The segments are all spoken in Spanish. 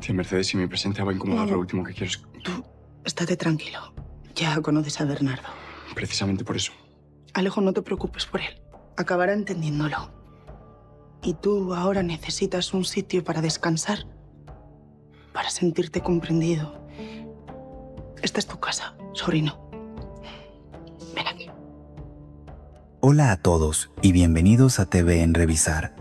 Tía Mercedes, si mi presencia va a incomodar, No. lo último que quiero es... Tú, estate tranquilo. Ya conoces a Bernardo. Precisamente por eso. Alejo, no te preocupes por él. Acabará entendiéndolo. Y tú ahora necesitas un sitio para descansar, para sentirte comprendido. Esta es tu casa, sobrino. Ven aquí. Hola a todos y bienvenidos a TV en Revisar.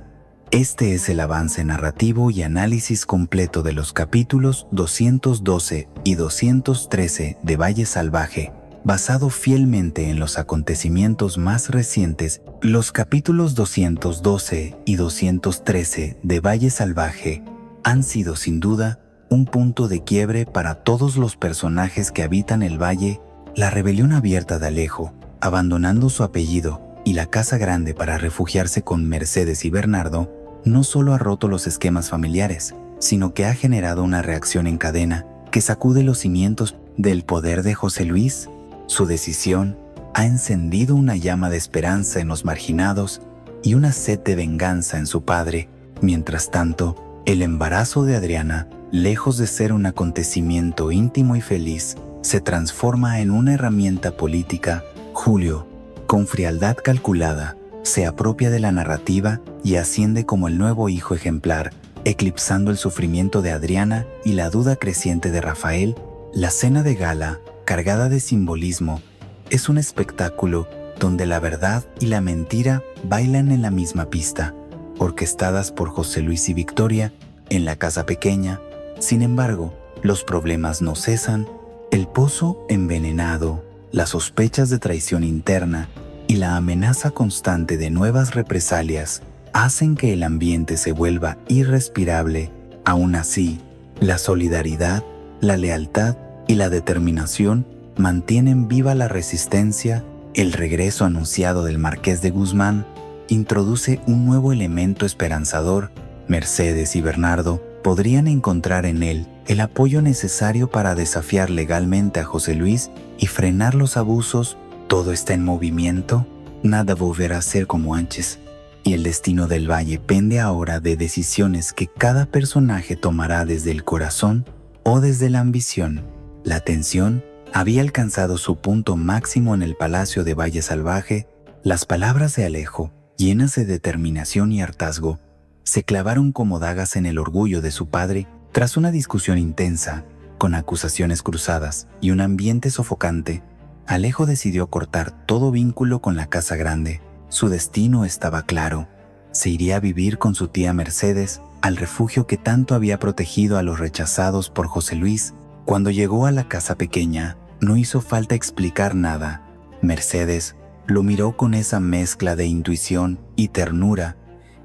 Este es el avance narrativo y análisis completo de los capítulos 212 y 213 de Valle Salvaje, basado fielmente en los acontecimientos más recientes. Los capítulos 212 y 213 de Valle Salvaje han sido sin duda un punto de quiebre para todos los personajes que habitan el valle. La rebelión abierta de Alejo, abandonando su apellido y la casa grande para refugiarse con Mercedes y Bernardo, no solo ha roto los esquemas familiares, sino que ha generado una reacción en cadena que sacude los cimientos del poder de José Luis. Su decisión ha encendido una llama de esperanza en los marginados y una sed de venganza en su padre. Mientras tanto, el embarazo de Adriana, lejos de ser un acontecimiento íntimo y feliz, se transforma en una herramienta política. Julio, con frialdad calculada, se apropia de la narrativa y asciende como el nuevo hijo ejemplar, eclipsando el sufrimiento de Adriana y la duda creciente de Rafael. La cena de gala, cargada de simbolismo, es un espectáculo donde la verdad y la mentira bailan en la misma pista, orquestadas por José Luis y Victoria en la casa pequeña. Sin embargo, los problemas no cesan. El pozo envenenado, las sospechas de traición interna y la amenaza constante de nuevas represalias hacen que el ambiente se vuelva irrespirable. Aún así, la solidaridad, la lealtad y la determinación mantienen viva la resistencia. El regreso anunciado del Marqués de Guzmán introduce un nuevo elemento esperanzador. Mercedes y Bernardo podrían encontrar en él el apoyo necesario para desafiar legalmente a José Luis y frenar los abusos. Todo está en movimiento, nada volverá a ser como antes, y el destino del valle pende ahora de decisiones que cada personaje tomará desde el corazón o desde la ambición. La tensión había alcanzado su punto máximo en el palacio de Valle Salvaje. Las palabras de Alejo, llenas de determinación y hartazgo, se clavaron como dagas en el orgullo de su padre. Tras una discusión intensa, con acusaciones cruzadas y un ambiente sofocante, Alejo decidió cortar todo vínculo con la casa grande. Su destino estaba claro. Se iría a vivir con su tía Mercedes al refugio que tanto había protegido a los rechazados por José Luis. Cuando llegó a la casa pequeña, no hizo falta explicar nada. Mercedes lo miró con esa mezcla de intuición y ternura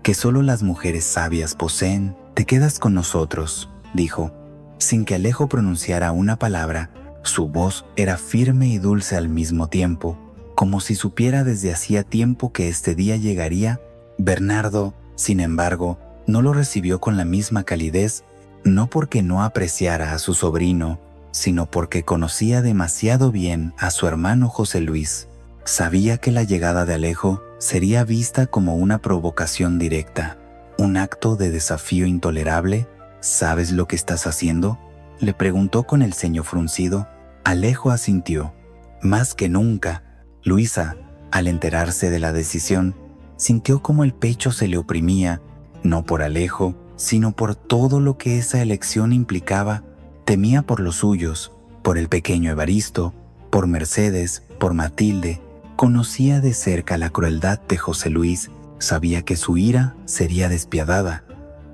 que solo las mujeres sabias poseen. «Te quedas con nosotros», dijo, sin que Alejo pronunciara una palabra. Su voz era firme y dulce al mismo tiempo, como si supiera desde hacía tiempo que este día llegaría. Bernardo, sin embargo, no lo recibió con la misma calidez, no porque no apreciara a su sobrino, sino porque conocía demasiado bien a su hermano José Luis. Sabía que la llegada de Alejo sería vista como una provocación directa, un acto de desafío intolerable. «¿Sabes lo que estás haciendo?», le preguntó con el ceño fruncido. Alejo asintió. Más que nunca, Luisa, al enterarse de la decisión, sintió como el pecho se le oprimía, no por Alejo, sino por todo lo que esa elección implicaba. Temía por los suyos, por el pequeño Evaristo, por Mercedes, por Matilde. Conocía de cerca la crueldad de José Luis. Sabía que su ira sería despiadada,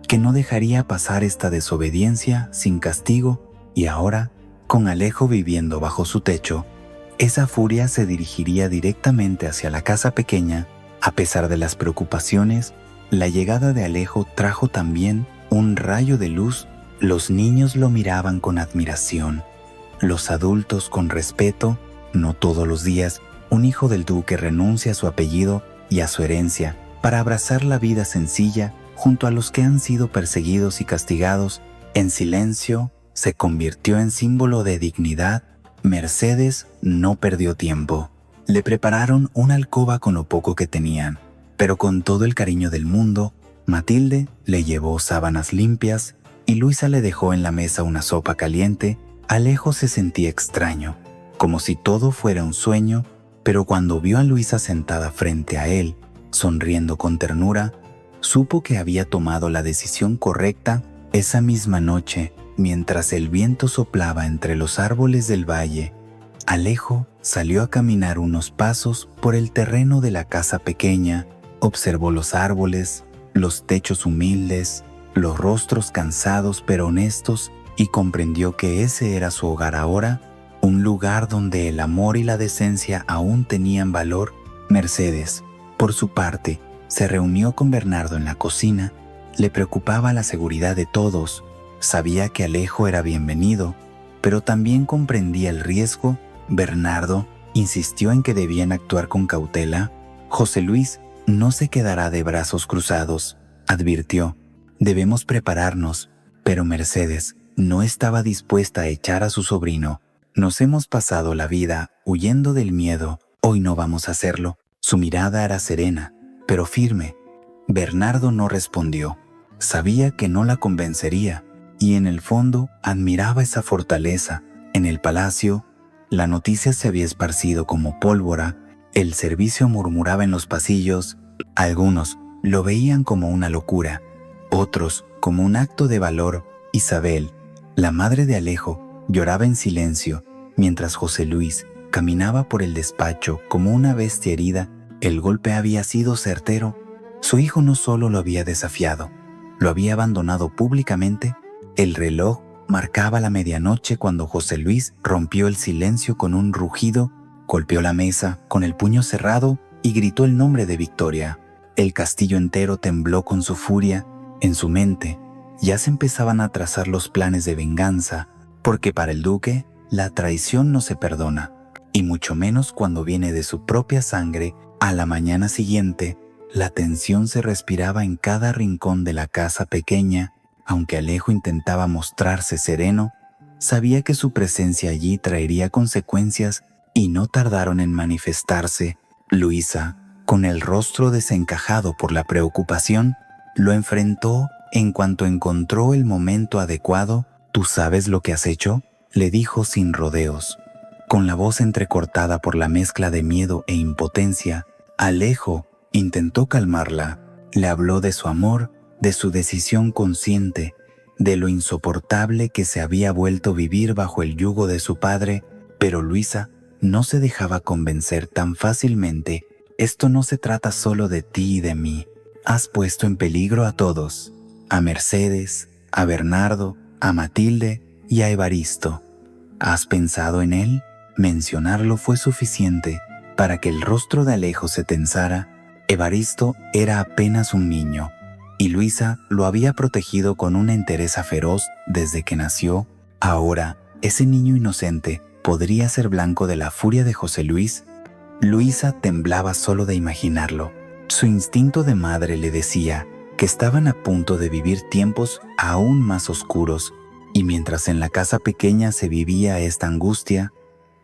que no dejaría pasar esta desobediencia sin castigo. Y ahora, con Alejo viviendo bajo su techo, esa furia se dirigiría directamente hacia la casa pequeña. A pesar de las preocupaciones, la llegada de Alejo trajo también un rayo de luz. Los niños lo miraban con admiración, los adultos con respeto. No todos los días un hijo del duque renuncia a su apellido y a su herencia para abrazar la vida sencilla junto a los que han sido perseguidos y castigados. En silencio, se convirtió en símbolo de dignidad. Mercedes no perdió tiempo. Le prepararon una alcoba con lo poco que tenían, pero con todo el cariño del mundo. Matilde le llevó sábanas limpias, y Luisa le dejó en la mesa una sopa caliente, Alejo se sentía extraño, como si todo fuera un sueño, pero cuando vio a Luisa sentada frente a él, sonriendo con ternura, supo que había tomado la decisión correcta esa misma noche, mientras el viento soplaba entre los árboles del valle. Alejo salió a caminar unos pasos por el terreno de la casa pequeña, observó los árboles, los techos humildes, los rostros cansados pero honestos y comprendió que ese era su hogar ahora, un lugar donde el amor y la decencia aún tenían valor. Mercedes, por su parte, se reunió con Bernardo en la cocina. Le preocupaba la seguridad de todos. Sabía que Alejo era bienvenido, pero también comprendía el riesgo. Bernardo insistió en que debían actuar con cautela. José Luis no se quedará de brazos cruzados, advirtió. Debemos prepararnos, pero Mercedes no estaba dispuesta a echar a su sobrino. Nos hemos pasado la vida huyendo del miedo, hoy no vamos a hacerlo. Su mirada era serena, pero firme. Bernardo no respondió. Sabía que no la convencería, y en el fondo admiraba esa fortaleza. En el palacio, la noticia se había esparcido como pólvora, el servicio murmuraba en los pasillos, algunos lo veían como una locura, otros como un acto de valor. Isabel, la madre de Alejo, lloraba en silencio, mientras José Luis caminaba por el despacho como una bestia herida. El golpe había sido certero. Su hijo no solo lo había desafiado, lo había abandonado públicamente. El reloj marcaba la medianoche cuando José Luis rompió el silencio con un rugido, golpeó la mesa con el puño cerrado y gritó el nombre de Victoria. El castillo entero tembló con su furia. En su mente ya se empezaban a trazar los planes de venganza, porque para el duque la traición no se perdona, y mucho menos cuando viene de su propia sangre. A la mañana siguiente, la tensión se respiraba en cada rincón de la casa pequeña. Aunque Alejo intentaba mostrarse sereno, sabía que su presencia allí traería consecuencias y no tardaron en manifestarse. Luisa, con el rostro desencajado por la preocupación, lo enfrentó en cuanto encontró el momento adecuado. «¿Tú sabes lo que has hecho?», le dijo sin rodeos. Con la voz entrecortada por la mezcla de miedo e impotencia, Alejo intentó calmarla. Le habló de su amor, de su decisión consciente, de lo insoportable que se había vuelto vivir bajo el yugo de su padre, pero Luisa no se dejaba convencer tan fácilmente. «Esto no se trata solo de ti y de mí. Has puesto en peligro a todos, a Mercedes, a Bernardo, a Matilde y a Evaristo. ¿Has pensado en él?». Mencionarlo fue suficiente para que el rostro de Alejo se tensara. Evaristo era apenas un niño, y Luisa lo había protegido con una entereza feroz desde que nació. Ahora, ese niño inocente podría ser blanco de la furia de José Luis. Luisa temblaba solo de imaginarlo. Su instinto de madre le decía que estaban a punto de vivir tiempos aún más oscuros, y mientras en la casa pequeña se vivía esta angustia,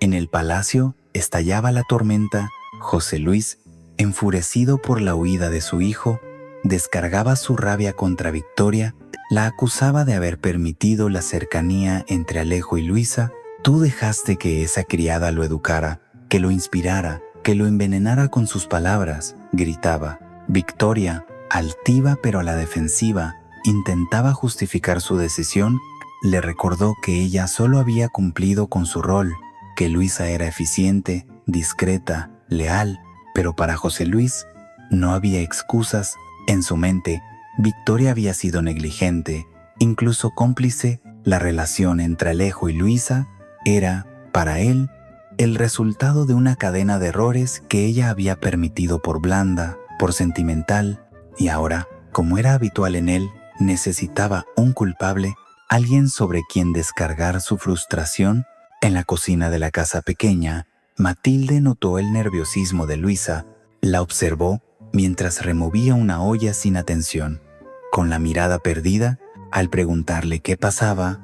en el palacio estallaba la tormenta. José Luis, enfurecido por la huida de su hijo, descargaba su rabia contra Victoria. La acusaba de haber permitido la cercanía entre Alejo y Luisa. «Tú dejaste que esa criada lo educara, que lo inspirara, que lo envenenara con sus palabras», gritaba. Victoria, altiva pero a la defensiva, intentaba justificar su decisión. Le recordó que ella solo había cumplido con su rol, que Luisa era eficiente, discreta, leal, pero para José Luis no había excusas. En su mente, Victoria había sido negligente, incluso cómplice. La relación entre Alejo y Luisa era, para él, el resultado de una cadena de errores que ella había permitido por blanda, por sentimental, y ahora, como era habitual en él, necesitaba un culpable, alguien sobre quien descargar su frustración. En la cocina de la casa pequeña, Matilde notó el nerviosismo de Luisa. La observó mientras removía una olla sin atención. Con la mirada perdida, al preguntarle qué pasaba,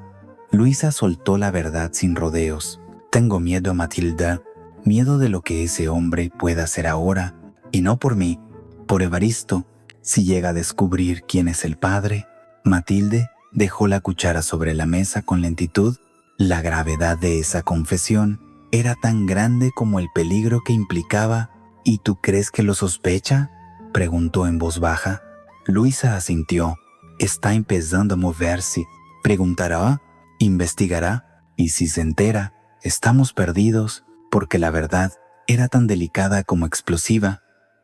Luisa soltó la verdad sin rodeos. «Tengo miedo, Matilda, miedo de lo que ese hombre pueda hacer ahora, y no por mí, por Evaristo. Si llega a descubrir quién es el padre». Matilde dejó la cuchara sobre la mesa con lentitud. La gravedad de esa confesión era tan grande como el peligro que implicaba. ¿Y tú crees que lo sospecha?, preguntó en voz baja. Luisa asintió. Está empezando a moverse. Preguntará, investigará, y si se entera, estamos perdidos, porque la verdad era tan delicada como explosiva.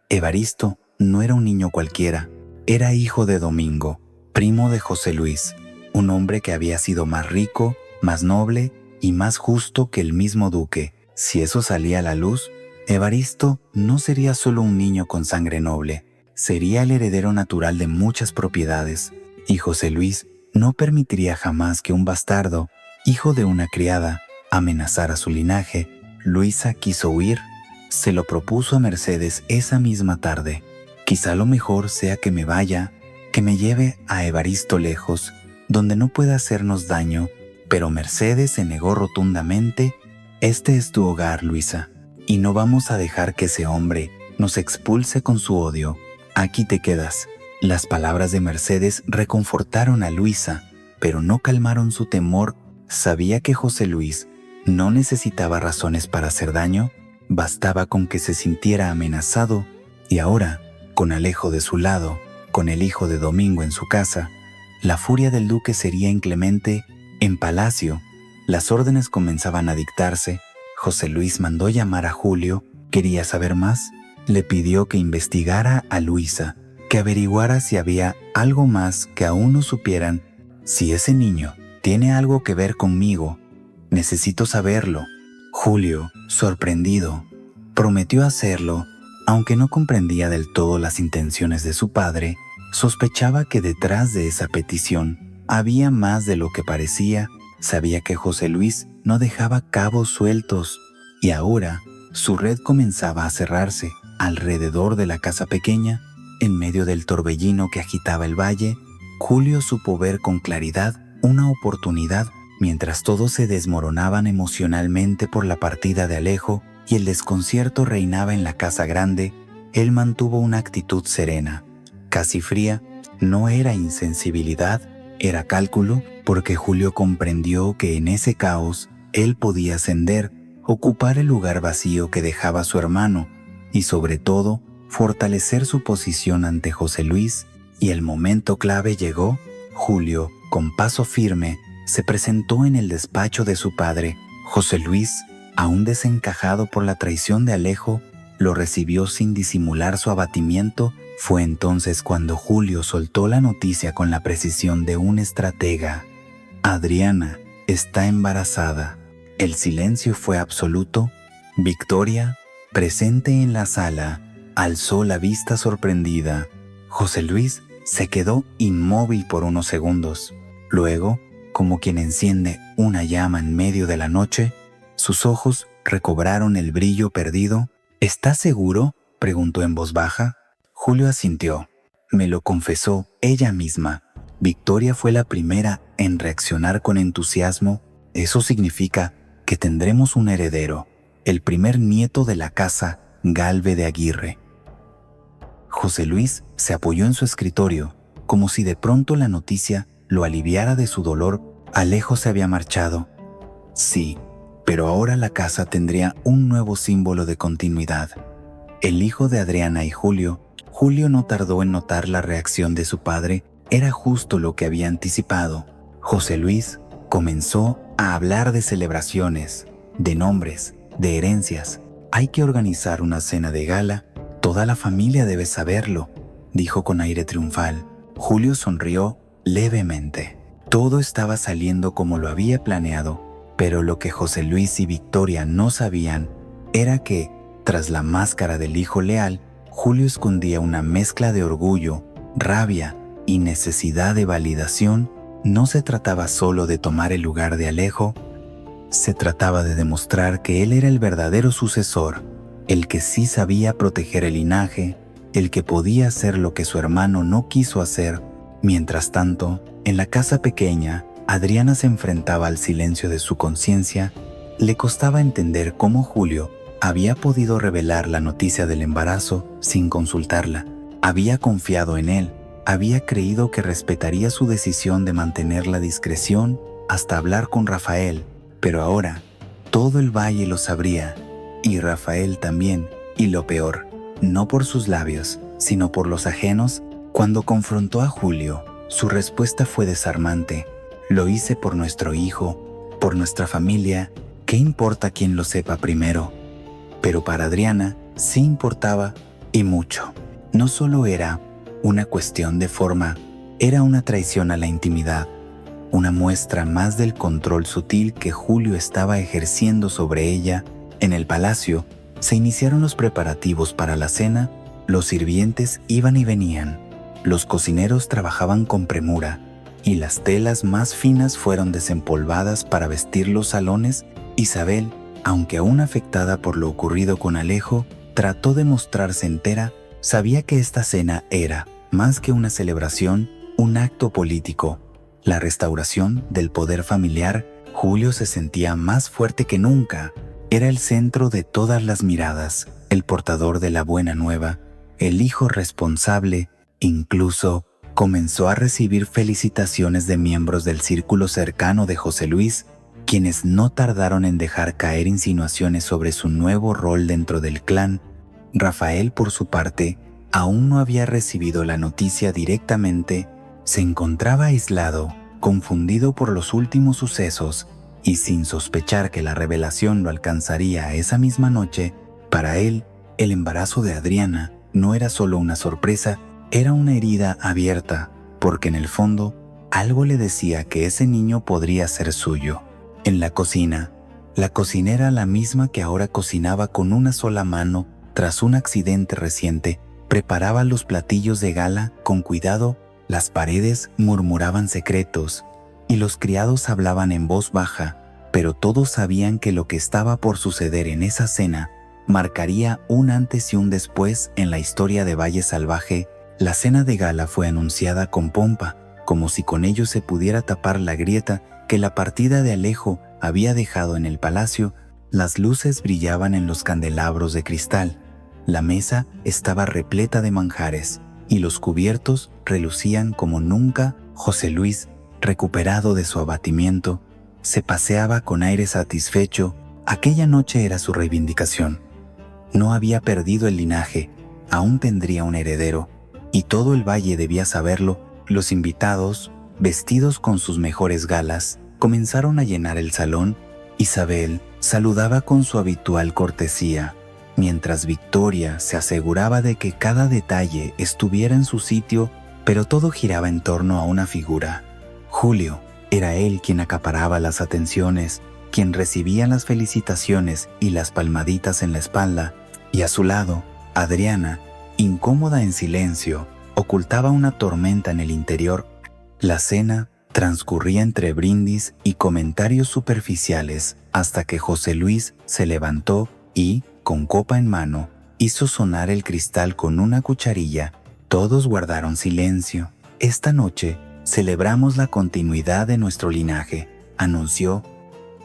Evaristo no era un niño cualquiera. Era hijo de Domingo, primo de José Luis, un hombre que había sido más rico, más noble y más justo que el mismo duque. Si eso salía a la luz, Evaristo no sería solo un niño con sangre noble, sería el heredero natural de muchas propiedades, y José Luis no permitiría jamás que un bastardo, hijo de una criada, amenazara su linaje. Luisa quiso huir. Se lo propuso a Mercedes esa misma tarde. Quizá lo mejor sea que me vaya, que me lleve a Evaristo lejos, donde no pueda hacernos daño, pero Mercedes se negó rotundamente. Este es tu hogar, Luisa, y no vamos a dejar que ese hombre nos expulse con su odio. Aquí te quedas. Las palabras de Mercedes reconfortaron a Luisa, pero no calmaron su temor. Sabía que José Luis no necesitaba razones para hacer daño, bastaba con que se sintiera amenazado, y ahora, con Alejo de su lado, con el hijo de Domingo en su casa, la furia del duque sería inclemente. En palacio, las órdenes comenzaban a dictarse. José Luis mandó llamar a Julio. ¿Quería saber más? Le pidió que investigara a Luisa, que averiguara si había algo más que aún no supieran. Si ese niño tiene algo que ver conmigo, necesito saberlo. Julio, sorprendido, prometió hacerlo. Aunque no comprendía del todo las intenciones de su padre, sospechaba que detrás de esa petición había más de lo que parecía. Sabía que José Luis no dejaba cabos sueltos, y ahora su red comenzaba a cerrarse alrededor de la casa pequeña. En medio del torbellino que agitaba el valle, Julio supo ver con claridad una oportunidad. Mientras todos se desmoronaban emocionalmente por la partida de Alejo y el desconcierto reinaba en la casa grande, él mantuvo una actitud serena, casi fría. No era insensibilidad, era cálculo, porque Julio comprendió que en ese caos él podía ascender, ocupar el lugar vacío que dejaba su hermano y, sobre todo, fortalecer su posición ante José Luis. Y el momento clave llegó. Julio, con paso firme, se presentó en el despacho de su padre. José Luis, aún desencajado por la traición de Alejo, lo recibió sin disimular su abatimiento. Fue entonces cuando Julio soltó la noticia con la precisión de un estratega. Adriana está embarazada. El silencio fue absoluto. Victoria, presente en la sala, alzó la vista sorprendida. José Luis se quedó inmóvil por unos segundos. Luego, como quien enciende una llama en medio de la noche, sus ojos recobraron el brillo perdido. ¿Estás seguro?, preguntó en voz baja. Julio asintió. Me lo confesó ella misma. Victoria fue la primera en reaccionar con entusiasmo. Eso significa que tendremos un heredero, el primer nieto de la casa Galve de Aguirre. José Luis se apoyó en su escritorio, como si de pronto la noticia lo aliviara de su dolor. Alejo se había marchado. Sí, pero ahora la casa tendría un nuevo símbolo de continuidad. El hijo de Adriana y Julio. Julio no tardó en notar la reacción de su padre. Era justo lo que había anticipado. José Luis comenzó a hablar de celebraciones, de nombres, de herencias. Hay que organizar una cena de gala. Toda la familia debe saberlo, dijo con aire triunfal. Julio sonrió levemente. Todo estaba saliendo como lo había planeado, pero lo que José Luis y Victoria no sabían era que, tras la máscara del hijo leal, Julio escondía una mezcla de orgullo, rabia y necesidad de validación. No se trataba solo de tomar el lugar de Alejo, se trataba de demostrar que él era el verdadero sucesor, el que sí sabía proteger el linaje, el que podía hacer lo que su hermano no quiso hacer. Mientras tanto, en la casa pequeña, Adriana se enfrentaba al silencio de su conciencia. Le costaba entender cómo Julio había podido revelar la noticia del embarazo sin consultarla. Había confiado en él, había creído que respetaría su decisión de mantener la discreción hasta hablar con Rafael, pero ahora todo el valle lo sabría, y Rafael también, y lo peor, no por sus labios, sino por los ajenos. Cuando confrontó a Julio, su respuesta fue desarmante. Lo hice por nuestro hijo, por nuestra familia, ¿qué importa quién lo sepa primero? Pero para Adriana sí importaba, y mucho. No solo era una cuestión de forma, era una traición a la intimidad, una muestra más del control sutil que Julio estaba ejerciendo sobre ella. En el palacio se iniciaron los preparativos para la cena, los sirvientes iban y venían, los cocineros trabajaban con premura, y las telas más finas fueron desempolvadas para vestir los salones. Isabel, aunque aún afectada por lo ocurrido con Alejo, trató de mostrarse entera. Sabía que esta cena era, más que una celebración, un acto político, la restauración del poder familiar. Julio se sentía más fuerte que nunca. Era el centro de todas las miradas, el portador de la buena nueva, el hijo responsable. Incluso comenzó a recibir felicitaciones de miembros del círculo cercano de José Luis, quienes no tardaron en dejar caer insinuaciones sobre su nuevo rol dentro del clan. Rafael, por su parte, aún no había recibido la noticia directamente. Se encontraba aislado, confundido por los últimos sucesos, y sin sospechar que la revelación lo alcanzaría esa misma noche. Para él, el embarazo de Adriana no era solo una sorpresa, era una herida abierta, porque en el fondo, algo le decía que ese niño podría ser suyo. En la cocina, la cocinera, la misma que ahora cocinaba con una sola mano tras un accidente reciente, preparaba los platillos de gala con cuidado. Las paredes murmuraban secretos y los criados hablaban en voz baja, pero todos sabían que lo que estaba por suceder en esa cena marcaría un antes y un después en la historia de Valle Salvaje. La cena de gala fue anunciada con pompa, como si con ello se pudiera tapar la grieta que la partida de Alejo había dejado en el palacio. Las luces brillaban en los candelabros de cristal, la mesa estaba repleta de manjares y los cubiertos relucían como nunca. José Luis, recuperado de su abatimiento, se paseaba con aire satisfecho. Aquella noche era su reivindicación. No había perdido el linaje, aún tendría un heredero, y todo el valle debía saberlo. Los invitados, vestidos con sus mejores galas, comenzaron a llenar el salón. Isabel saludaba con su habitual cortesía, mientras Victoria se aseguraba de que cada detalle estuviera en su sitio, pero todo giraba en torno a una figura. Julio. Era él quien acaparaba las atenciones, quien recibía las felicitaciones y las palmaditas en la espalda, y a su lado, Adriana, incómoda en silencio, ocultaba una tormenta en el interior. La cena transcurría entre brindis y comentarios superficiales hasta que José Luis se levantó y, con copa en mano, hizo sonar el cristal con una cucharilla. Todos guardaron silencio. Esta noche celebramos la continuidad de nuestro linaje, anunció.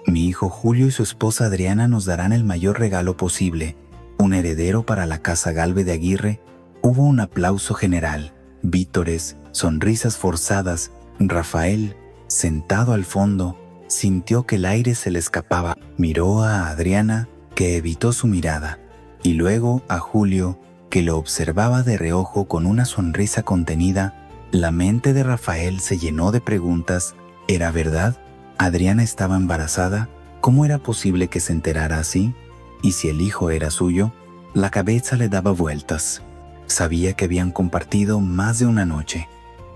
Mi hijo Julio y su esposa Adriana nos darán el mayor regalo posible, un heredero para la casa Galve de Aguirre. Hubo un aplauso general, vítores, sonrisas forzadas. Rafael, sentado al fondo, sintió que el aire se le escapaba. Miró a Adriana, que evitó su mirada, y luego a Julio, que lo observaba de reojo con una sonrisa contenida. La mente de Rafael se llenó de preguntas. ¿Era verdad? ¿Adriana estaba embarazada? ¿Cómo era posible que se enterara así? ¿Y si el hijo era suyo? La cabeza le daba vueltas. Sabía que habían compartido más de una noche,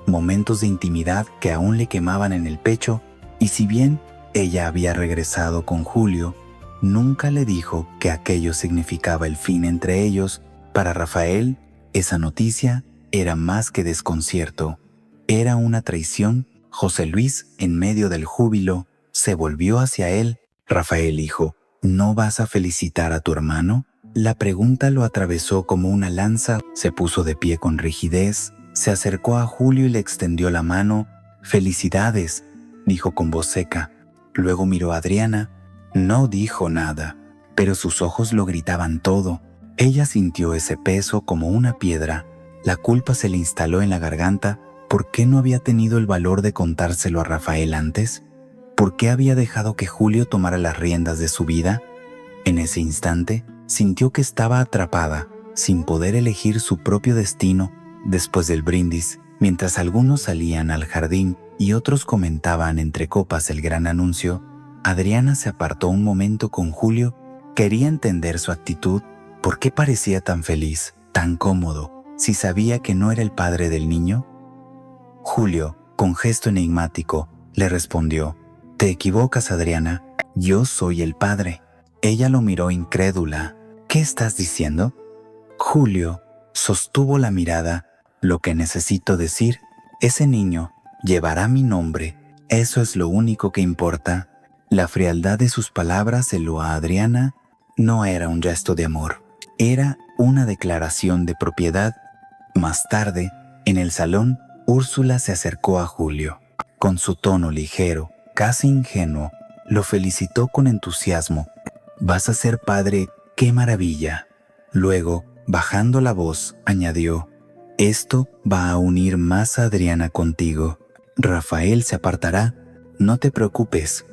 momentos de intimidad que aún le quemaban en el pecho, y si bien ella había regresado con Julio, nunca le dijo que aquello significaba el fin entre ellos. Para Rafael, esa noticia era más que desconcierto, era una traición. José Luis, en medio del júbilo, se volvió hacia él. Rafael, hijo, ¿no vas a felicitar a tu hermano? La pregunta lo atravesó como una lanza. Se puso de pie con rigidez, se acercó a Julio y le extendió la mano. Felicidades, dijo con voz seca. Luego miró a Adriana. No dijo nada, pero sus ojos lo gritaban todo. Ella sintió ese peso como una piedra. La culpa se le instaló en la garganta. ¿Por qué no había tenido el valor de contárselo a Rafael antes? ¿Por qué había dejado que Julio tomara las riendas de su vida? En ese instante, sintió que estaba atrapada, sin poder elegir su propio destino. Después del brindis, mientras algunos salían al jardín y otros comentaban entre copas el gran anuncio, Adriana se apartó un momento con Julio. Quería entender su actitud. ¿Por qué parecía tan feliz, tan cómodo, si sabía que no era el padre del niño? Julio, con gesto enigmático, le respondió: «Te equivocas, Adriana. Yo soy el padre». Ella lo miró incrédula. «¿Qué estás diciendo?» Julio sostuvo la mirada. «Lo que necesito decir, ese niño llevará mi nombre. Eso es lo único que importa». La frialdad de sus palabras heló a Adriana. No era un gesto de amor, era una declaración de propiedad. Más tarde, en el salón, Úrsula se acercó a Julio. Con su tono ligero, casi ingenuo, lo felicitó con entusiasmo. «Vas a ser padre, qué maravilla». Luego, bajando la voz, añadió: «Esto va a unir más a Adriana contigo. Rafael se apartará. No te preocupes.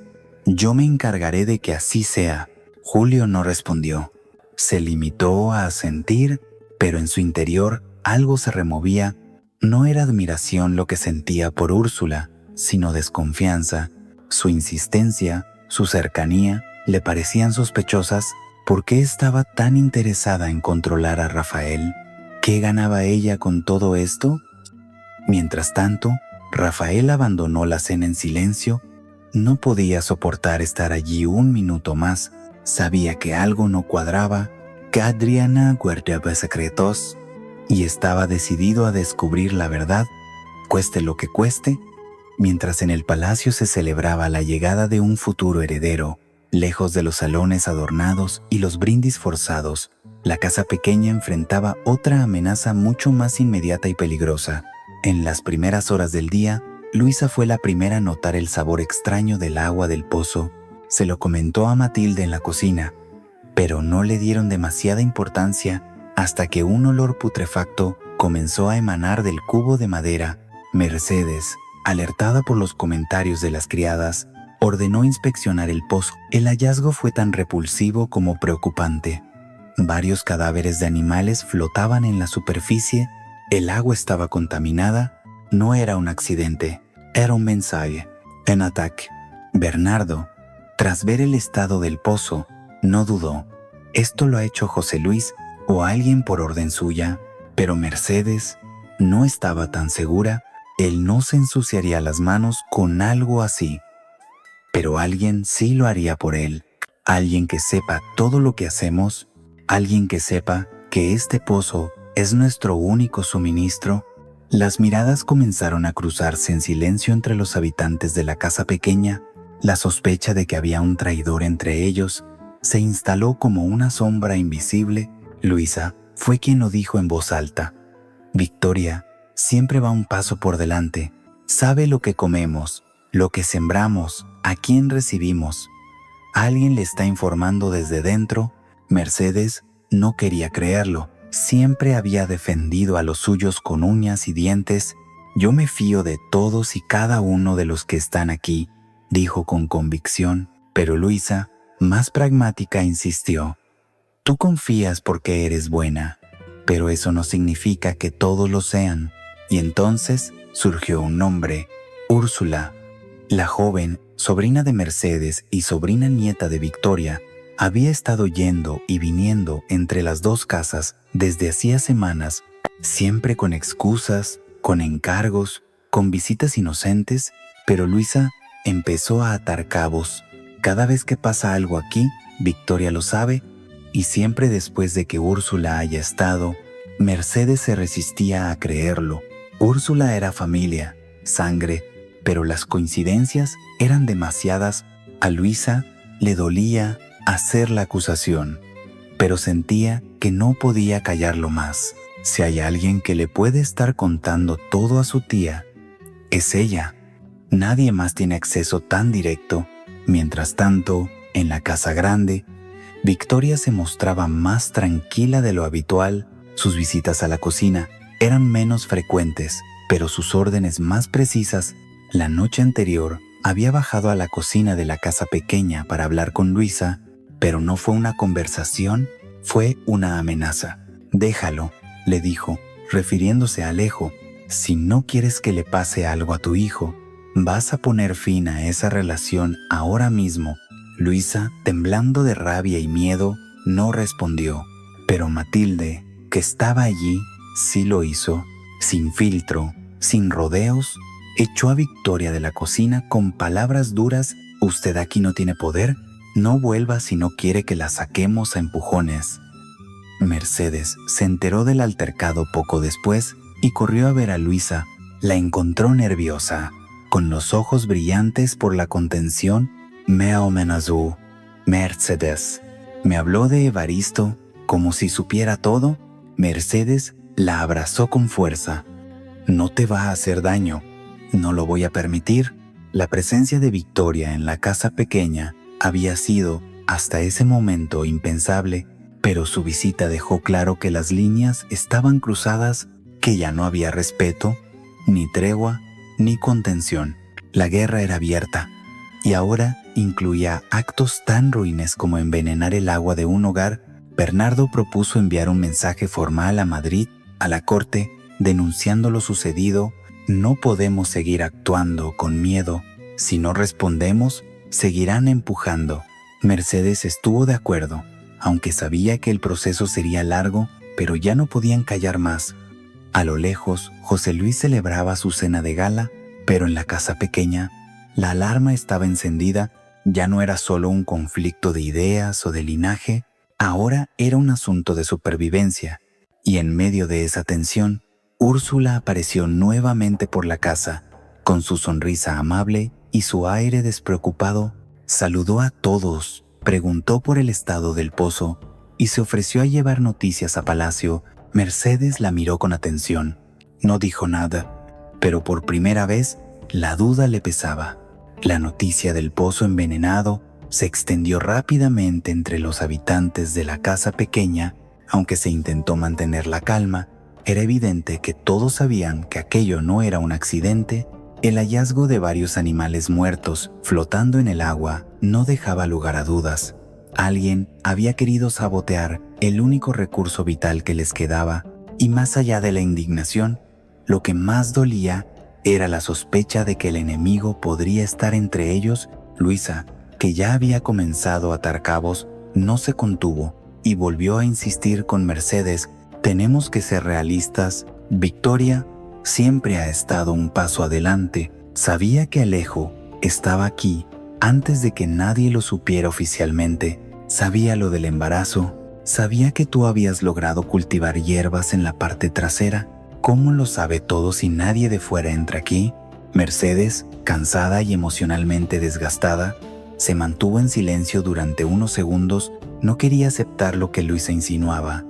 Yo me encargaré de que así sea». Julio no respondió. Se limitó a asentir, pero en su interior algo se removía. No era admiración lo que sentía por Úrsula, sino desconfianza. Su insistencia, su cercanía, le parecían sospechosas. ¿Por qué estaba tan interesada en controlar a Rafael? ¿Qué ganaba ella con todo esto? Mientras tanto, Rafael abandonó la cena en silencio. No podía soportar estar allí un minuto más. Sabía que algo no cuadraba, que Adriana guardaba secretos, y estaba decidido a descubrir la verdad, cueste lo que cueste. Mientras en el palacio se celebraba la llegada de un futuro heredero, lejos de los salones adornados y los brindis forzados, la casa pequeña enfrentaba otra amenaza mucho más inmediata y peligrosa. En las primeras horas del día, Luisa fue la primera a notar el sabor extraño del agua del pozo. Se lo comentó a Matilde en la cocina, pero no le dieron demasiada importancia hasta que un olor putrefacto comenzó a emanar del cubo de madera. Mercedes, alertada por los comentarios de las criadas, ordenó inspeccionar el pozo. El hallazgo fue tan repulsivo como preocupante. Varios cadáveres de animales flotaban en la superficie. El agua estaba contaminada. No era un accidente, era un mensaje, un ataque. Bernardo, tras ver el estado del pozo, no dudó. Esto lo ha hecho José Luis o alguien por orden suya, pero Mercedes no estaba tan segura. Él no se ensuciaría las manos con algo así. Pero alguien sí lo haría por él. Alguien que sepa todo lo que hacemos. Alguien que sepa que este pozo es nuestro único suministro. Las miradas comenzaron a cruzarse en silencio entre los habitantes de la casa pequeña. La sospecha de que había un traidor entre ellos se instaló como una sombra invisible. Luisa fue quien lo dijo en voz alta: «Victoria siempre va un paso por delante. Sabe lo que comemos, lo que sembramos, a quién recibimos. Alguien le está informando desde dentro». Mercedes no quería creerlo. Siempre había defendido a los suyos con uñas y dientes. «Yo me fío de todos y cada uno de los que están aquí», dijo con convicción. Pero Luisa, más pragmática, insistió: «Tú confías porque eres buena, pero eso no significa que todos lo sean». Y entonces surgió un nombre: Úrsula. La joven, sobrina de Mercedes y sobrina nieta de Victoria, había estado yendo y viniendo entre las dos casas desde hacía semanas, siempre con excusas, con encargos, con visitas inocentes, pero Luisa empezó a atar cabos. Cada vez que pasa algo aquí, Victoria lo sabe, y siempre después de que Úrsula haya estado, Mercedes se resistía a creerlo. Úrsula era familia, sangre, pero las coincidencias eran demasiadas. A Luisa le dolía hacer la acusación, pero sentía que no podía callarlo más. Si hay alguien que le puede estar contando todo a su tía, es ella. Nadie más tiene acceso tan directo. Mientras tanto, en la casa grande, Victoria se mostraba más tranquila de lo habitual. Sus visitas a la cocina eran menos frecuentes, pero sus órdenes más precisas. La noche anterior había bajado a la cocina de la casa pequeña para hablar con Luisa, pero no fue una conversación, fue una amenaza. «Déjalo», le dijo, refiriéndose a Alejo. «Si no quieres que le pase algo a tu hijo, vas a poner fin a esa relación ahora mismo». Luisa, temblando de rabia y miedo, no respondió, pero Matilde, que estaba allí, sí lo hizo. Sin filtro, sin rodeos, echó a Victoria de la cocina con palabras duras. «Usted aquí no tiene poder, no vuelva si no quiere que la saquemos a empujones». Mercedes se enteró del altercado poco después y corrió a ver a Luisa. La encontró nerviosa, con los ojos brillantes por la contención. «Me amenazó, Mercedes». Me habló de Evaristo como si supiera todo. Mercedes la abrazó con fuerza. «No te va a hacer daño, no lo voy a permitir». La presencia de Victoria en la casa pequeña había sido, hasta ese momento, impensable, pero su visita dejó claro que las líneas estaban cruzadas, que ya no había respeto, ni tregua, ni contención. La guerra era abierta, y ahora incluía actos tan ruines como envenenar el agua de un hogar. Bernardo propuso enviar un mensaje formal a Madrid, a la corte, denunciando lo sucedido. «No podemos seguir actuando con miedo. Si no respondemos, seguirán empujando». Mercedes estuvo de acuerdo, aunque sabía que el proceso sería largo, pero ya no podían callar más. A lo lejos, José Luis celebraba su cena de gala, pero en la casa pequeña, la alarma estaba encendida. Ya no era solo un conflicto de ideas o de linaje, ahora era un asunto de supervivencia. Y en medio de esa tensión, Úrsula apareció nuevamente por la casa, con su sonrisa amable y su aire despreocupado. Saludó a todos, preguntó por el estado del pozo y se ofreció a llevar noticias a Palacio. Mercedes la miró con atención. No dijo nada, pero por primera vez la duda le pesaba. La noticia del pozo envenenado se extendió rápidamente entre los habitantes de la casa pequeña. Aunque se intentó mantener la calma, era evidente que todos sabían que aquello no era un accidente. El hallazgo de varios animales muertos flotando en el agua no dejaba lugar a dudas. Alguien había querido sabotear el único recurso vital que les quedaba, y más allá de la indignación, lo que más dolía era la sospecha de que el enemigo podría estar entre ellos. Luisa, que ya había comenzado a atar cabos, no se contuvo y volvió a insistir con Mercedes. «Tenemos que ser realistas. Victoria siempre ha estado un paso adelante. Sabía que Alejo estaba aquí antes de que nadie lo supiera oficialmente. Sabía lo del embarazo. Sabía que tú habías logrado cultivar hierbas en la parte trasera. ¿Cómo lo sabe todo si nadie de fuera entra aquí?» Mercedes, cansada y emocionalmente desgastada, se mantuvo en silencio durante unos segundos. No quería aceptar lo que Luisa insinuaba,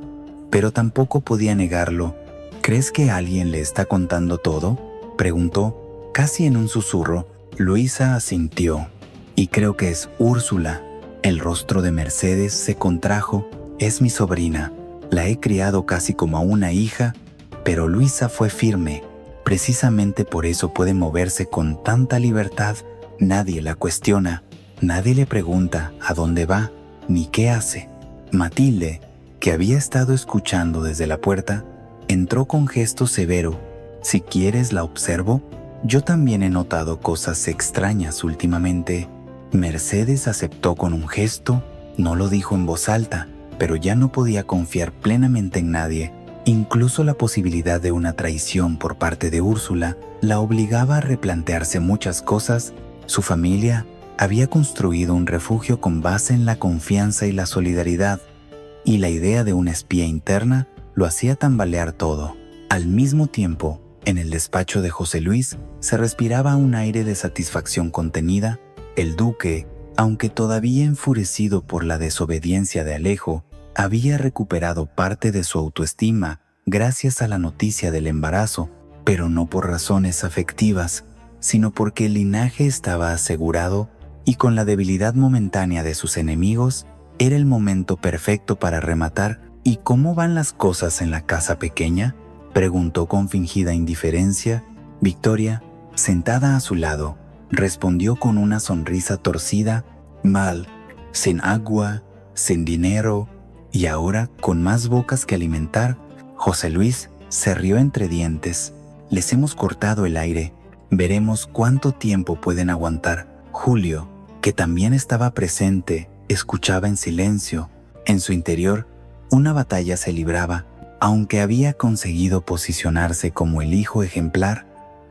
pero tampoco podía negarlo. «¿Crees que alguien le está contando todo?», preguntó, casi en un susurro. Luisa asintió. «Y creo que es Úrsula». El rostro de Mercedes se contrajo. «Es mi sobrina. La he criado casi como a una hija». Pero Luisa fue firme. Precisamente por eso puede moverse con tanta libertad. Nadie la cuestiona. Nadie le pregunta a dónde va ni qué hace. Matilde, que había estado escuchando desde la puerta, entró con gesto severo. «Si quieres la observo. Yo también he notado cosas extrañas últimamente». Mercedes aceptó con un gesto. No lo dijo en voz alta, pero ya no podía confiar plenamente en nadie. Incluso la posibilidad de una traición por parte de Úrsula la obligaba a replantearse muchas cosas. Su familia había construido un refugio con base en la confianza y la solidaridad, y la idea de una espía interna lo hacía tambalear todo. Al mismo tiempo, en el despacho de José Luis se respiraba un aire de satisfacción contenida. El duque, aunque todavía enfurecido por la desobediencia de Alejo, había recuperado parte de su autoestima gracias a la noticia del embarazo, pero no por razones afectivas, sino porque el linaje estaba asegurado, y con la debilidad momentánea de sus enemigos, era el momento perfecto para rematar. «¿Y cómo van las cosas en la casa pequeña?», preguntó con fingida indiferencia. Victoria, sentada a su lado, respondió con una sonrisa torcida: mal, sin agua, sin dinero y ahora con más bocas que alimentar. José Luis se rió entre dientes. Les hemos cortado el aire. Veremos cuánto tiempo pueden aguantar. Julio, que también estaba presente, escuchaba en silencio. En su interior, una batalla se libraba. Aunque había conseguido posicionarse como el hijo ejemplar,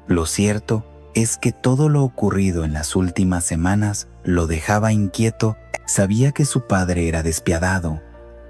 lo cierto es que todo lo ocurrido en las últimas semanas lo dejaba inquieto. Sabía que su padre era despiadado,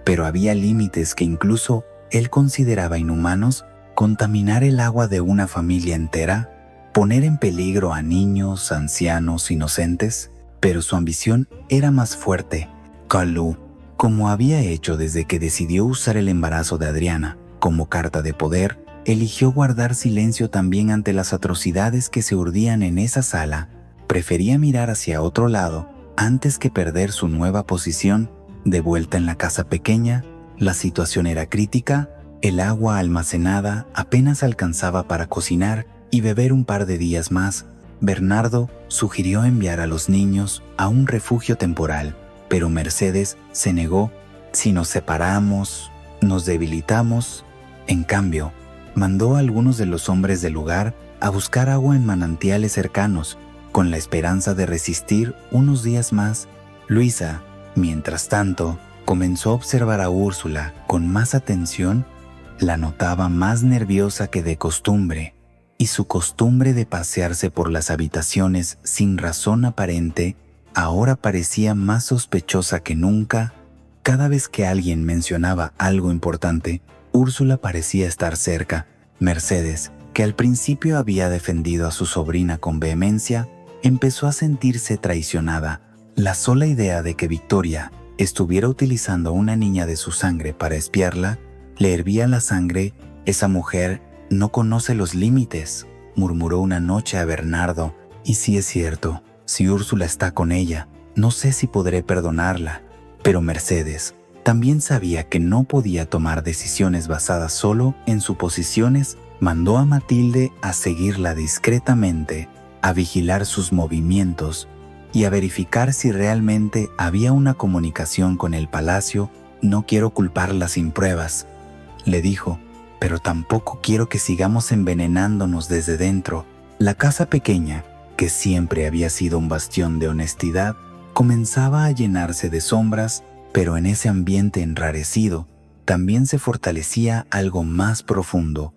pero había límites que incluso él consideraba inhumanos. Contaminar el agua de una familia entera, poner en peligro a niños, ancianos, inocentes. Pero su ambición era más fuerte. Kalou, como había hecho desde que decidió usar el embarazo de Adriana como carta de poder, eligió guardar silencio también ante las atrocidades que se urdían en esa sala. Prefería mirar hacia otro lado antes que perder su nueva posición. De vuelta en la casa pequeña, la situación era crítica. El agua almacenada apenas alcanzaba para cocinar y beber un par de días más. Bernardo sugirió enviar a los niños a un refugio temporal, pero Mercedes se negó. Si nos separamos, nos debilitamos. En cambio, mandó a algunos de los hombres del lugar a buscar agua en manantiales cercanos, con la esperanza de resistir unos días más. Luisa, mientras tanto, comenzó a observar a Úrsula con más atención. La notaba más nerviosa que de costumbre, y su costumbre de pasearse por las habitaciones sin razón aparente ahora parecía más sospechosa que nunca. Cada vez que alguien mencionaba algo importante, Úrsula parecía estar cerca. Mercedes, que al principio había defendido a su sobrina con vehemencia, empezó a sentirse traicionada. La sola idea de que Victoria estuviera utilizando a una niña de su sangre para espiarla le hervía la sangre. Esa mujer no conoce los límites, murmuró una noche a Bernardo. Y sí es cierto, si Úrsula está con ella, no sé si podré perdonarla. Pero Mercedes también sabía que no podía tomar decisiones basadas solo en suposiciones. Mandó a Matilde a seguirla discretamente, a vigilar sus movimientos y a verificar si realmente había una comunicación con el palacio. No quiero culparla sin pruebas, le dijo, pero tampoco quiero que sigamos envenenándonos desde dentro. La casa pequeña, que siempre había sido un bastión de honestidad, comenzaba a llenarse de sombras, pero en ese ambiente enrarecido también se fortalecía algo más profundo: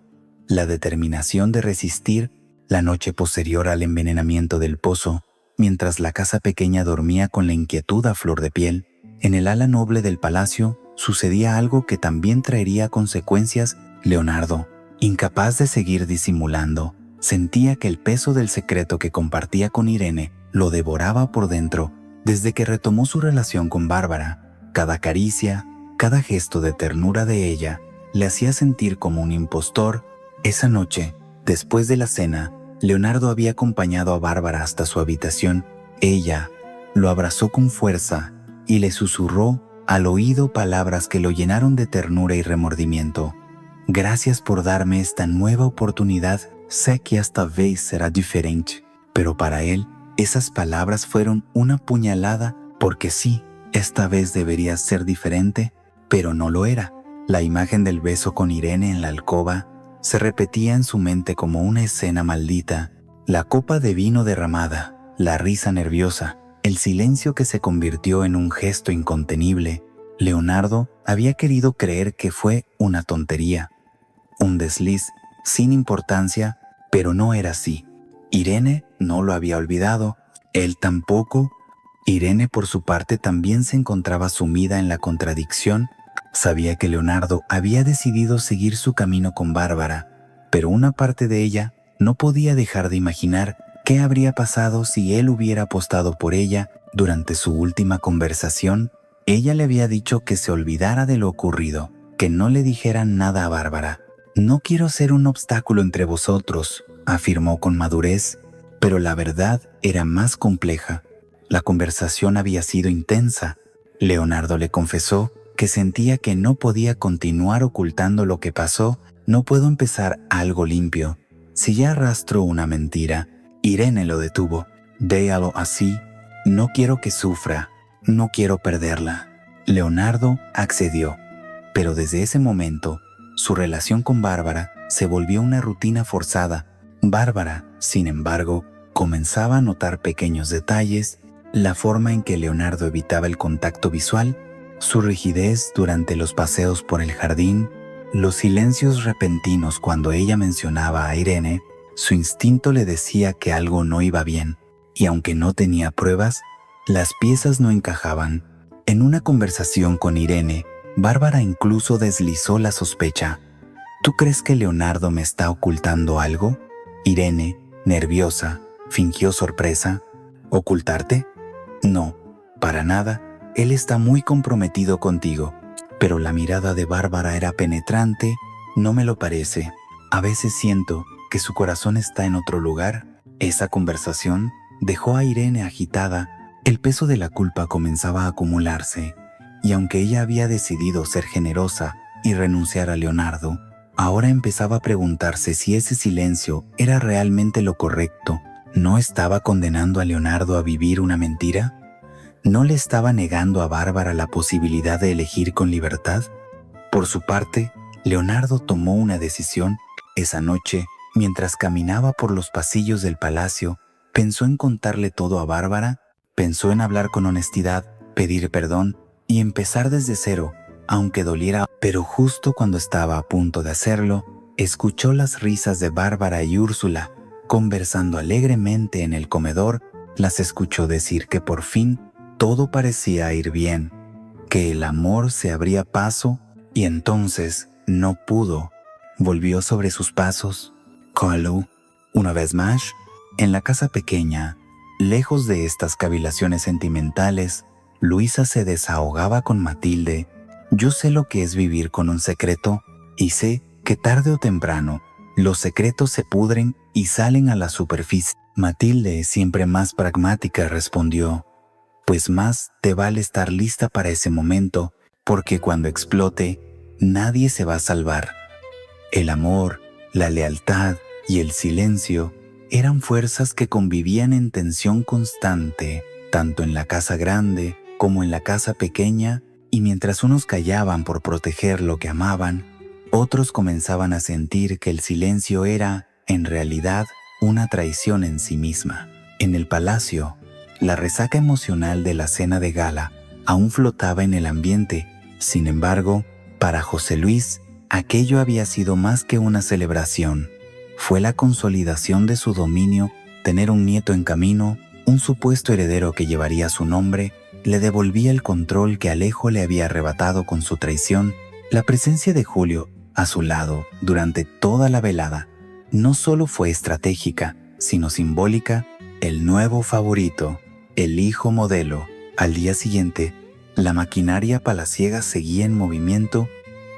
la determinación de resistir. La noche posterior al envenenamiento del pozo, mientras la casa pequeña dormía con la inquietud a flor de piel, en el ala noble del palacio sucedía algo que también traería consecuencias. Leonardo, incapaz de seguir disimulando, sentía que el peso del secreto que compartía con Irene lo devoraba por dentro. Desde que retomó su relación con Bárbara, cada caricia, cada gesto de ternura de ella le hacía sentir como un impostor. Esa noche, después de la cena, Leonardo había acompañado a Bárbara hasta su habitación. Ella lo abrazó con fuerza y le susurró al oído palabras que lo llenaron de ternura y remordimiento. Gracias por darme esta nueva oportunidad. Sé que esta vez será diferente. Pero para él, esas palabras fueron una puñalada, porque sí, esta vez debería ser diferente, pero no lo era. La imagen del beso con Irene en la alcoba se repetía en su mente como una escena maldita. La copa de vino derramada, la risa nerviosa, el silencio que se convirtió en un gesto incontenible. Leonardo había querido creer que fue una tontería, un desliz sin importancia, pero no era así. Irene no lo había olvidado, él tampoco. Irene, por su parte, también se encontraba sumida en la contradicción. Sabía que Leonardo había decidido seguir su camino con Bárbara, pero una parte de ella no podía dejar de imaginar qué habría pasado si él hubiera apostado por ella. Durante su última conversación, ella le había dicho que se olvidara de lo ocurrido, que no le dijera nada a Bárbara. No quiero ser un obstáculo entre vosotros, afirmó con madurez, pero la verdad era más compleja. La conversación había sido intensa. Leonardo le confesó que sentía que no podía continuar ocultando lo que pasó. No puedo empezar algo limpio. Si ya arrastro una mentira, Irene lo detuvo. Déjalo así. No quiero que sufra. No quiero perderla. Leonardo accedió. Pero desde ese momento, su relación con Bárbara se volvió una rutina forzada. Bárbara, sin embargo, comenzaba a notar pequeños detalles, la forma en que Leonardo evitaba el contacto visual, su rigidez durante los paseos por el jardín, los silencios repentinos cuando ella mencionaba a Irene. Su instinto le decía que algo no iba bien, y aunque no tenía pruebas, las piezas no encajaban. En una conversación con Irene, Bárbara incluso deslizó la sospecha. ¿Tú crees que Leonardo me está ocultando algo? Irene, nerviosa, fingió sorpresa. ¿Ocultarte? No, para nada. Él está muy comprometido contigo. Pero la mirada de Bárbara era penetrante. No me lo parece. A veces siento que su corazón está en otro lugar. Esa conversación dejó a Irene agitada. El peso de la culpa comenzaba a acumularse. Y aunque ella había decidido ser generosa y renunciar a Leonardo, ahora empezaba a preguntarse si ese silencio era realmente lo correcto. ¿No estaba condenando a Leonardo a vivir una mentira? ¿No le estaba negando a Bárbara la posibilidad de elegir con libertad? Por su parte, Leonardo tomó una decisión. Esa noche, mientras caminaba por los pasillos del palacio, pensó en contarle todo a Bárbara, pensó en hablar con honestidad, pedir perdón y empezar desde cero, aunque doliera. Pero justo cuando estaba a punto de hacerlo, escuchó las risas de Bárbara y Úrsula, conversando alegremente en el comedor. Las escuchó decir que por fin todo parecía ir bien, que el amor se abría paso, y entonces no pudo. Volvió sobre sus pasos. Carlo, una vez más, en la casa pequeña, lejos de estas cavilaciones sentimentales, Luisa se desahogaba con Matilde. Yo sé lo que es vivir con un secreto, y sé que tarde o temprano los secretos se pudren y salen a la superficie. Matilde, siempre más pragmática, respondió: pues más te vale estar lista para ese momento, porque cuando explote, nadie se va a salvar. El amor, la lealtad y el silencio eran fuerzas que convivían en tensión constante, tanto en la casa grande como en la casa pequeña, y mientras unos callaban por proteger lo que amaban, otros comenzaban a sentir que el silencio era, en realidad, una traición en sí misma. En el palacio, la resaca emocional de la cena de gala aún flotaba en el ambiente. Sin embargo, para José Luis, aquello había sido más que una celebración. Fue la consolidación de su dominio, tener un nieto en camino, un supuesto heredero que llevaría su nombre, le devolvía el control que Alejo le había arrebatado con su traición. La presencia de Julio a su lado durante toda la velada no solo fue estratégica, sino simbólica. El nuevo favorito, el hijo modelo. Al día siguiente, la maquinaria palaciega seguía en movimiento.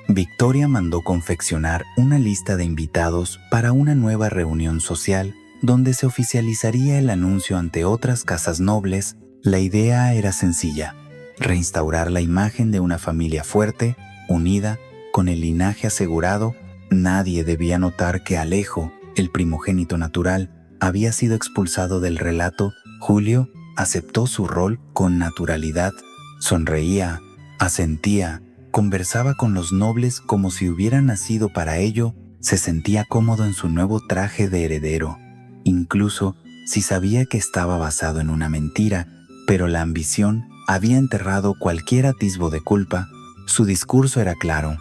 Victoria mandó confeccionar una lista de invitados para una nueva reunión social donde se oficializaría el anuncio ante otras casas nobles. La idea era sencilla: reinstaurar la imagen de una familia fuerte, unida, con el linaje asegurado. Nadie debía notar que Alejo, el primogénito natural, había sido expulsado del relato. Julio aceptó su rol con naturalidad, sonreía, asentía, conversaba con los nobles como si hubiera nacido para ello, se sentía cómodo en su nuevo traje de heredero, incluso si sabía que estaba basado en una mentira, pero la ambición había enterrado cualquier atisbo de culpa. Su discurso era claro: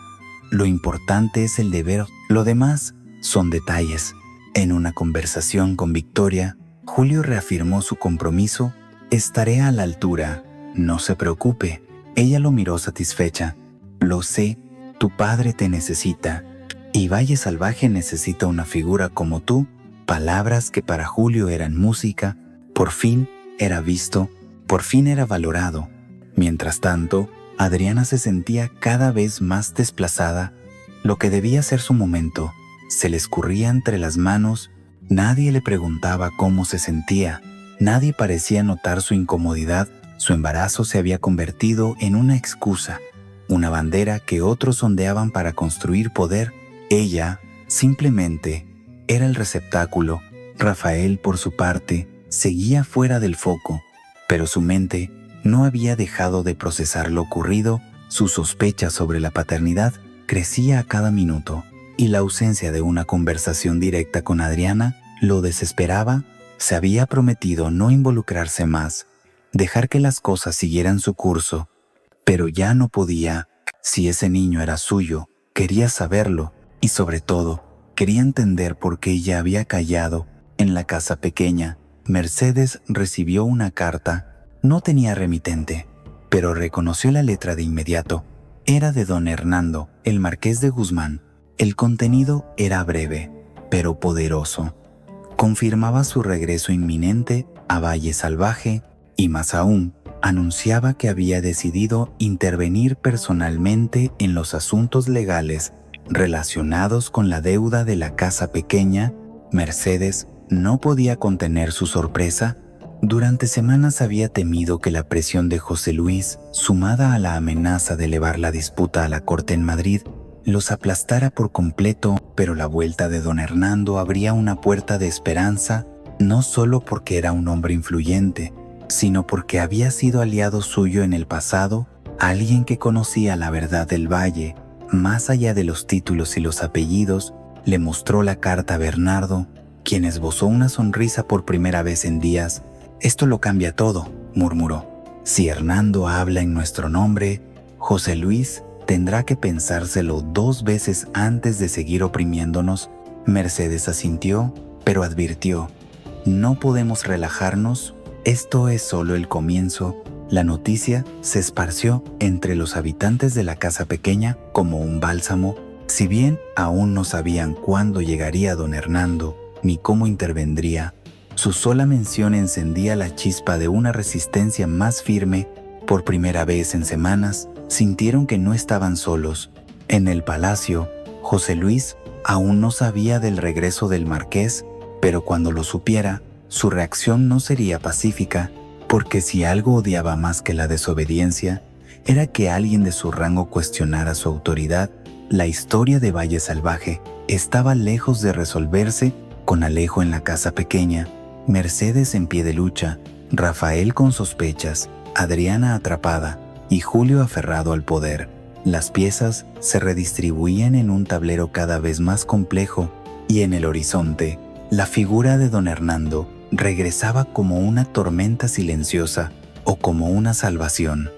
lo importante es el deber, lo demás son detalles. En una conversación con Victoria, Julio reafirmó su compromiso: estaré a la altura, no se preocupe. Ella lo miró satisfecha. Lo sé, tu padre te necesita, y Valle Salvaje necesita una figura como tú. Palabras que para Julio eran música. Por fin era visto, por fin era valorado. Mientras tanto, Adriana se sentía cada vez más desplazada. Lo que debía ser su momento se le escurría entre las manos. Nadie le preguntaba cómo se sentía. Nadie parecía notar su incomodidad. Su embarazo se había convertido en una excusa, una bandera que otros ondeaban para construir poder. Ella, simplemente, era el receptáculo. Rafael, por su parte, seguía fuera del foco, pero su mente no había dejado de procesar lo ocurrido. Su sospecha sobre la paternidad crecía a cada minuto, y la ausencia de una conversación directa con Adriana lo desesperaba. Se había prometido no involucrarse más, dejar que las cosas siguieran su curso, pero ya no podía. Si ese niño era suyo, quería saberlo, y sobre todo, quería entender por qué ella había callado. En la casa pequeña, Mercedes recibió una carta. No tenía remitente, pero reconoció la letra de inmediato. Era de don Hernando, el marqués de Guzmán. El contenido era breve, pero poderoso. Confirmaba su regreso inminente a Valle Salvaje y, más aún, anunciaba que había decidido intervenir personalmente en los asuntos legales relacionados con la deuda de la casa pequeña. Mercedes no podía contener su sorpresa. Durante semanas había temido que la presión de José Luis, sumada a la amenaza de elevar la disputa a la corte en Madrid, los aplastara por completo, pero la vuelta de don Hernando abría una puerta de esperanza, no solo porque era un hombre influyente, sino porque había sido aliado suyo en el pasado, alguien que conocía la verdad del valle, más allá de los títulos y los apellidos. Le mostró la carta a Bernardo, quien esbozó una sonrisa por primera vez en días. «Esto lo cambia todo», murmuró. «Si Hernando habla en nuestro nombre, José Luis tendrá que pensárselo 2 veces antes de seguir oprimiéndonos». Mercedes asintió, pero advirtió: «No podemos relajarnos, esto es solo el comienzo». La noticia se esparció entre los habitantes de la casa pequeña como un bálsamo. Si bien aún no sabían cuándo llegaría don Hernando ni cómo intervendría, su sola mención encendía la chispa de una resistencia más firme. Por primera vez en semanas, sintieron que no estaban solos. En el palacio, José Luis aún no sabía del regreso del marqués, pero cuando lo supiera, su reacción no sería pacífica, porque si algo odiaba más que la desobediencia, era que alguien de su rango cuestionara su autoridad. La historia de Valle Salvaje estaba lejos de resolverse. Con Alejo en la casa pequeña, Mercedes en pie de lucha, Rafael con sospechas, Adriana atrapada y Julio aferrado al poder, las piezas se redistribuían en un tablero cada vez más complejo, y en el horizonte, la figura de don Hernando regresaba como una tormenta silenciosa o como una salvación.